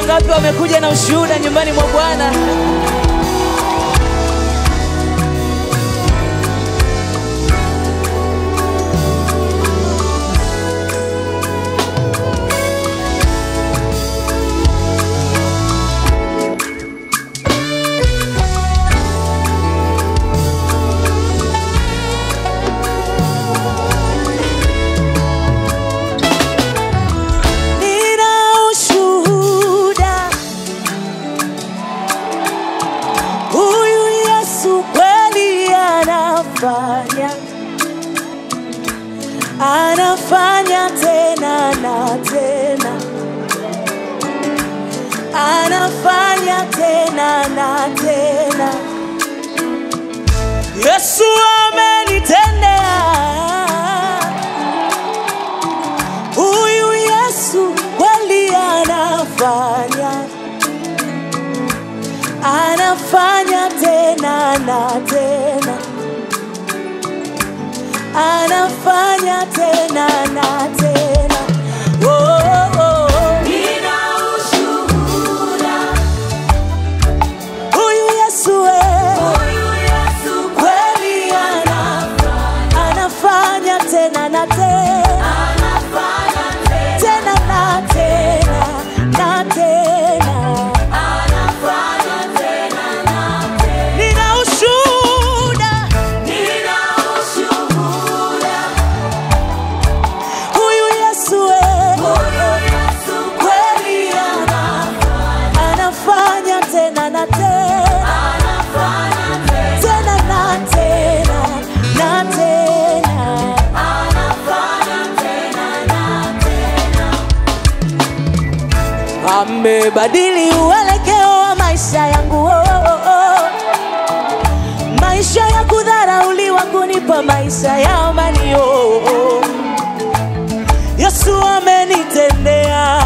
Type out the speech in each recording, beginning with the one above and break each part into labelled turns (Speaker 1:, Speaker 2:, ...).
Speaker 1: Wangapi wamekuja na ushuhuda nyumbani mwa Bwana?
Speaker 2: Anafanya tena na tena, anafanya tena na tena. Yesu amenitendea, huyu Yesu kweli anafanya, anafanya tena na tena, anafanya tena na tena. Oh, oh, oh. Nina ushuhuda, huyu Yesu kweli anafanya tena na tena, anafanya tena na tena na tena, anafanya tena na tena. Nina ushuhuda, amebadili uelekeo wa maisha yangu. Oh, oh, oh. Maisha ya kudharauliwa kunipa maisha ya amani. Oh, oh. Yesu amenitendea,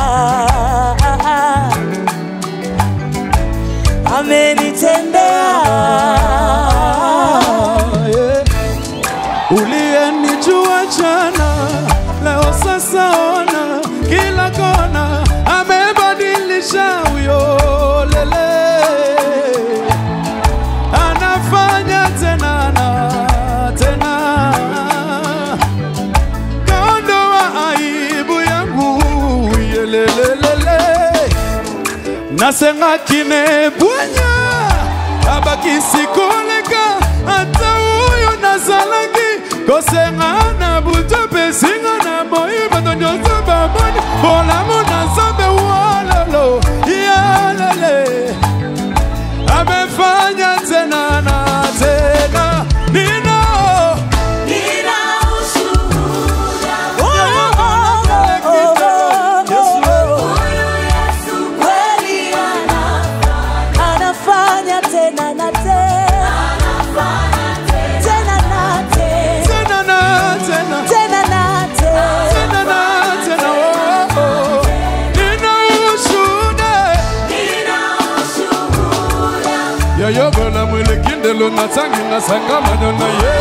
Speaker 2: amenitendea.
Speaker 3: Uliyenijua jana, leo sasa ona kila kona, amebadilisha huyo lele, anafanya tena na tena, kaondoa aibu yangu yelelelele, nasenga kine bwanya abakisi koleka ata huyo nazalaki kosenga na buto pesinga na moi batonyoso baboni bolamu na zambe walalo yalele, amefanya tena na tena.
Speaker 2: Nina ushuhuda, Yesu kweli anafanya tena na tena, anafanya tena na tena, tena na tena.
Speaker 3: Yo bona mwele kindelo na tangi na sangama na ye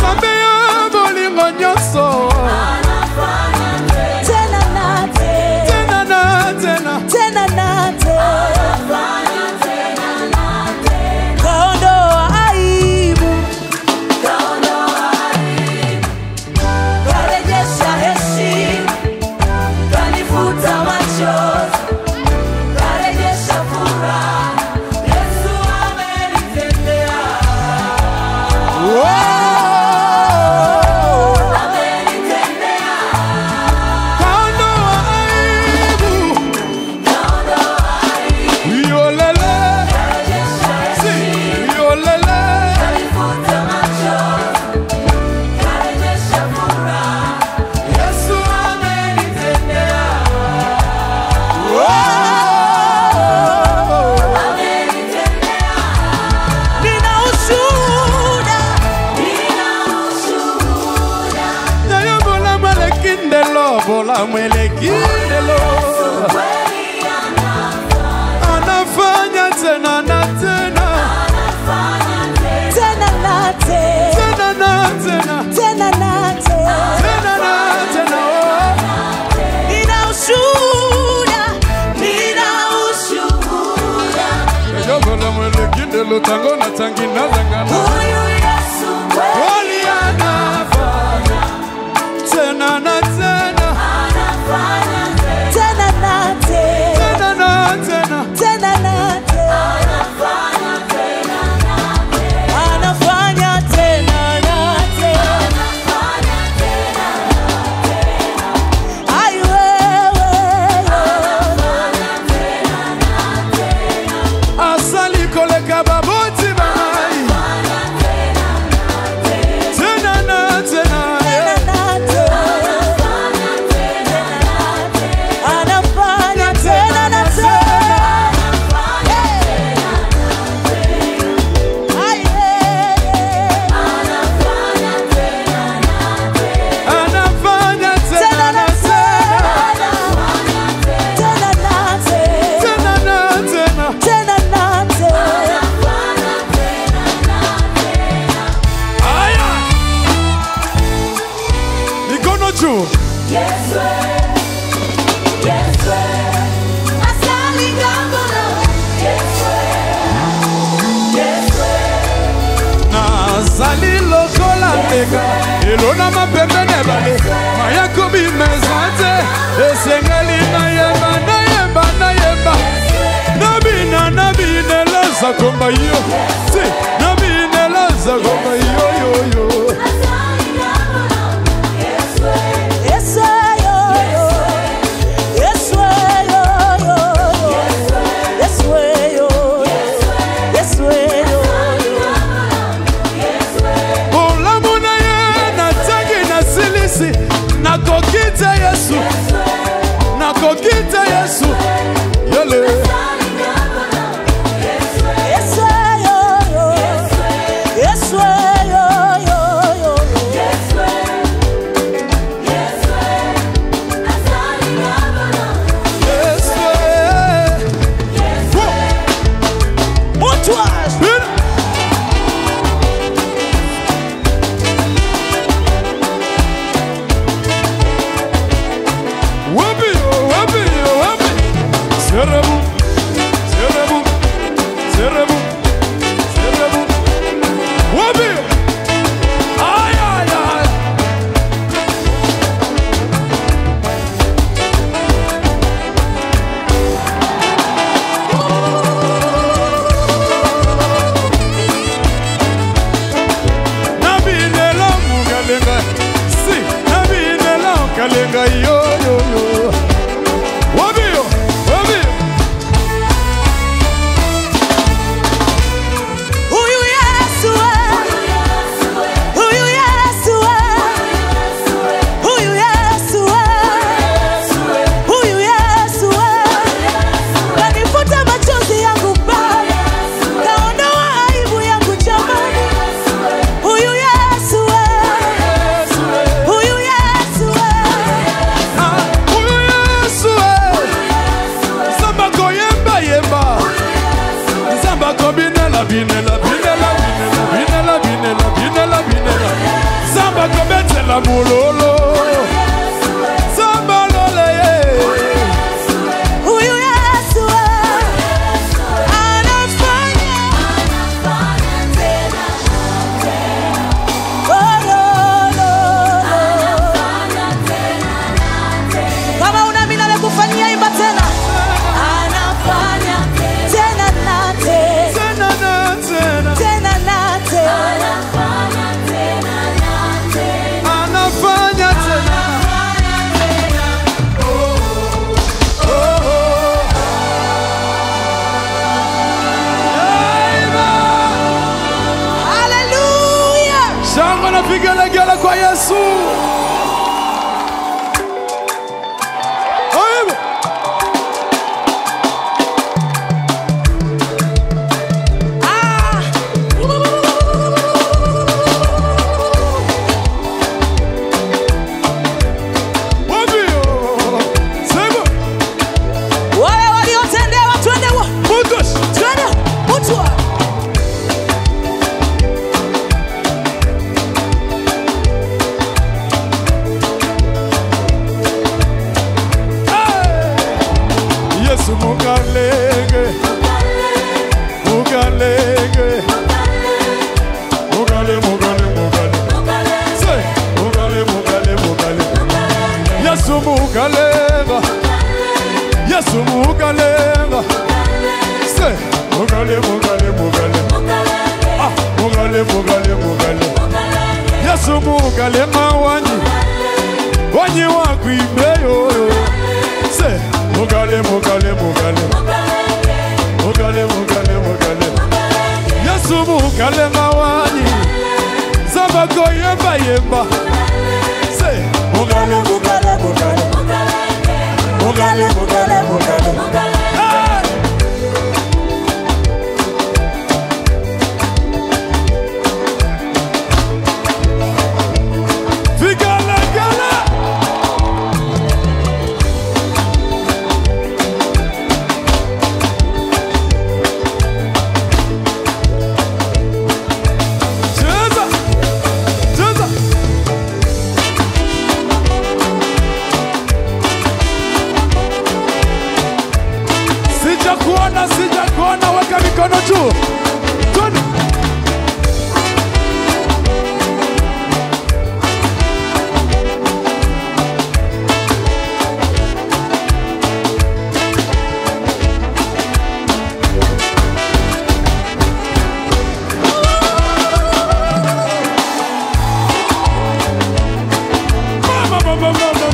Speaker 3: Zambe ya bolingo nyoso
Speaker 2: Tena na tena, tena na tena, kaondoa aibu, karejesha heshima, kanifuta machozi, karejesha furaha. Yesu amenitendea, amenitendea.
Speaker 3: kaondoa aibu yolele si yolele Yesu amenitendea
Speaker 2: Nina ushuhuda,
Speaker 3: Nayo bola mwele kindelo bola mwele kindelo anafanya tena na tena
Speaker 2: tena na tena,
Speaker 3: tena na tena
Speaker 2: tena na tena.
Speaker 3: tena na tena.
Speaker 2: Nina ushuhuda.
Speaker 3: Melekindelo tango na tangi na zangana.
Speaker 2: Huyu Yesu kweli
Speaker 3: Kweli anafanya tena na tena,
Speaker 2: anafanya tena na tena,
Speaker 3: tena na tena,
Speaker 2: tena na tena, anafanya tena na tena, anafanya tena na tena, anafanya tena na tena. Ai wewe, anafanya tena na tena,
Speaker 3: asali koleka baboti mai, tena na tena,
Speaker 2: tena na tena, anafanya tena na tena.
Speaker 3: anafanya tena na tena, tena na tena. Aya, mikono juu. Nazali lokola mbeka elona mapembe nebale mayako bimezante esengeli nayemba nayemba nayemba nabinelaza komba yo si nabinelaza komba yo yo yo. Olamuna ye natangi na silisi nakokita Yesu, nakokita Yesu yele. Kalenga yo yo yo. Wabio, wabio.
Speaker 2: Huyu Yesu huyu Yesu huyu Yesu huyu Yesu kanifuta machozi yangu Baba, kaondoa aibu yangu jamani. Huyu Yesu huyu Yesu
Speaker 3: Huyu Yesu Samba ko yemba yemba. Samba ko binela binela binela binela binela binela binela. Samba ko betela mulolo. Samba lole.
Speaker 2: huyu Yesu anafanya tena. Kama unaamini amekufanyia, imba tena. Anafanya tena na tena,
Speaker 3: Tena na tena.
Speaker 2: tena na tena.
Speaker 3: Anafanya tena.
Speaker 2: Hallelujah.
Speaker 3: Shangwe na vigelegele kwa Yesu. Aibu. Wabio. Sema.
Speaker 2: Wale waliotendewa twende
Speaker 3: Mutosh.
Speaker 2: twende mutwa.
Speaker 3: mugale mugale mugale ah mugale mugale mugale Yesu mugale mawanyi wanyi wakwibeyo se mugale mugale mugale mugale mugale mugale Yesu mugale mawanyi zamba koyemba yemba se mugale mugale mugale mugale mugale mugale Sijakuona weka mikono juu. Twende.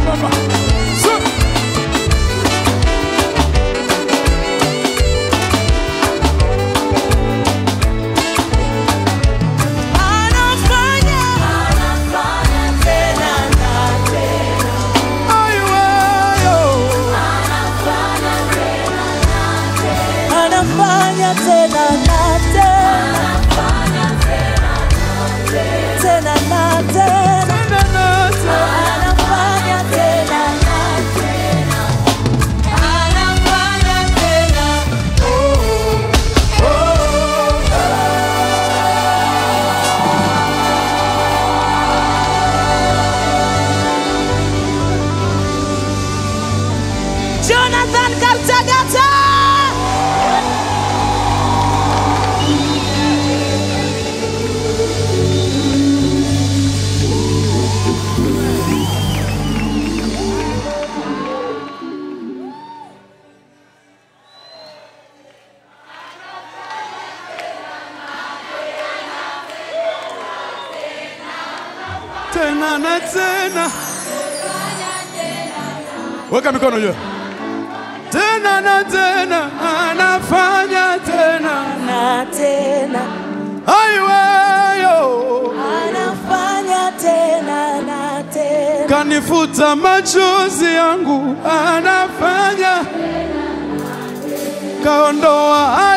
Speaker 3: Mama.
Speaker 2: Jonathan Kaltagata.
Speaker 3: Tena na tena. Weka mikono juu. Tena na tena anafanya tena
Speaker 2: Na tena
Speaker 3: aiweyo
Speaker 2: anafanya tena na tena.
Speaker 3: Kanifuta machozi yangu anafanya kaondoa